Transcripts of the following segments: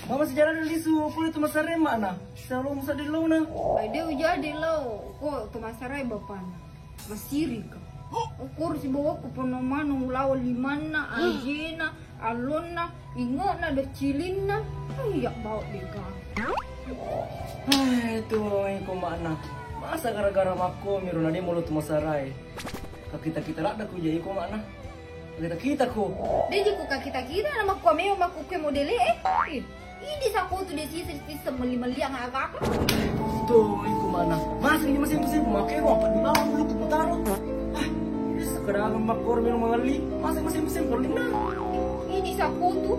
Mama sejarah dulu su, pulih tu masare mana? Selalu musa di launa. Ay, dia jadi lo. Ko tumasaray bapan. Masiri ka. Ukur si bawa ko panaman ng lawa limana, aljena, alona, ingo na decilin na. Ay, yak bawa di ka. Ay, itu ko mana. Masa gara-gara mako miru na di mulut masaray. Kakita-kita lah dah ku jadi ko mana. Kakita-kita ko. Dia ko kita na magkwame o magkukke modele eh. Hindi sa ko to desi sa mali-mali ang agak. Tuh, ko mana. Masa ini masih imposible makai ro apa di bawah mulut mutaro. Sekarang makor miru mangali. Masa masih imposible lina. Hindi sa ko to.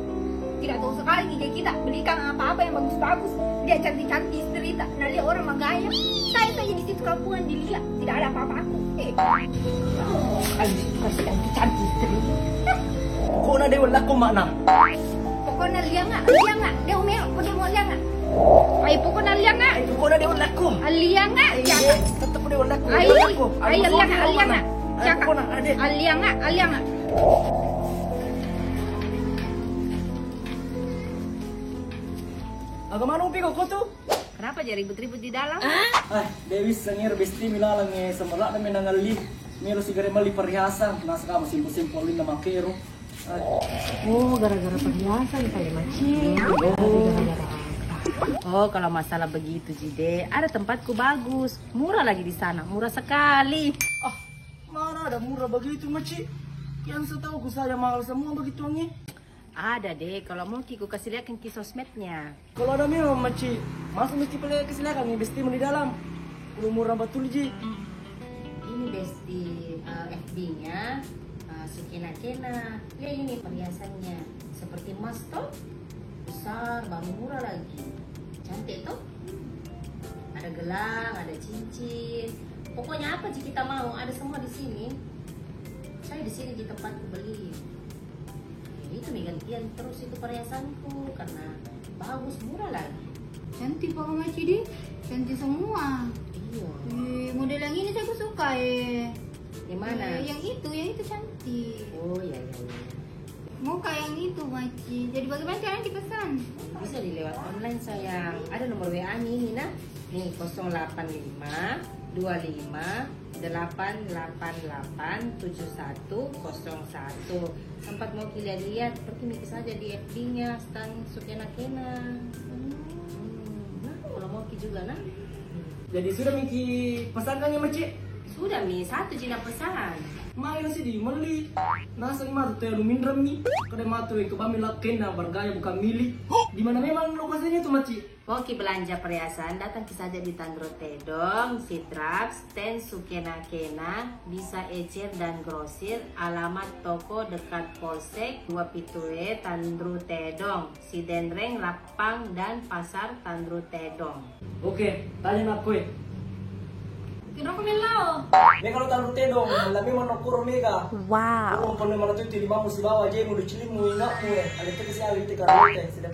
Tidak tahu sekali kita belikan apa-apa yang bagus-bagus. Dia cantik-cantik cerita. Nah, dia orang magaya. Saya saja di situ kampungan dilihat. Tidak ada apa-apa aku. Kali kasih cantik-cantik cerita. Pokoknya dia wala ko mana. Pokoknya liang nggak. Dia umel, dia mau liang nggak. Ay, pokoknya liang nggak. Pokoknya dia wala ko. Liang nggak. Tetap dia wala ko. Ay, liang nggak. Pokoknya ada. Liang nggak. Agak mana upi kau tuh? Kenapa jadi ribut-ribut di dalam? Dewi sengir besti milalang semelak na menangali. Melo sigare mali perhiasan, nasa kama simpul-simpulin na makero. Oh, gara-gara perhiasan kali macam. Oh, kalau masalah begitu Jide, ada tempatku bagus, murah lagi di sana, murah sekali. Mana ada murah begitu maci? Yang setahu ku saja mahal semua begitu angi. Ada deh, kalau mau Kiku kasih lihat ke sosmednya. Kalau ada memang maci, masa mesti pilih kesilakan nih besti di dalam. Udah murah betul ji. Ini besti FB-nya Sukena-kena. Ya ini perhiasannya, seperti emas toh, besar, baru murah lagi. Cantik toh? Ada gelang, ada cincin. Pokoknya apa sih kita mau, ada semua di sini. Saya di sini di tempatku beli. Itu nih gantian terus itu perhiasanku karena bagus, murah lagi. Cantik Pak Maci deh, cantik semua. Iya. Model yang ini saya suka Yang mana? Yang itu cantik. Oh iya. Mau kayak yang itu Maci. Jadi bagaimana caranya dipesan? Bisa dilewat online sayang. Ada nomor WA ini nah. Nih 085 25 888 7101. Sempat mau lihat-lihat, pergi saja di FB-nya Stan Sukena-kena. Nah, kalau mau juga nah. Jadi sudah Miki pesankan ya maci? Sudah Mi, satu Cina pesan. Main sih di meli. Nasa ima tuh telu mindram mi. Kada matu ke bami kena bergaya bukan milik. Di mana memang lokasinya tuh maci? Oke, belanja perhiasan datang saja di Tandro Tedong, Sitrax, Ten Sukena-kena, bisa ecer dan grosir, alamat toko dekat Polsek 2 Pitue, Tandro Tedong, Sidenreng, Lapang, dan Pasar Tandro Tedong. Oke, tanya aku Kenapa melau? Ini kalau Tandro Tedong, lebih monokuro mega. Wow. Kurang pernah mana tuh di lima musi bawa aja mau dicilimu ingat mu ya. Ada tuh kesini ada di karena sudah.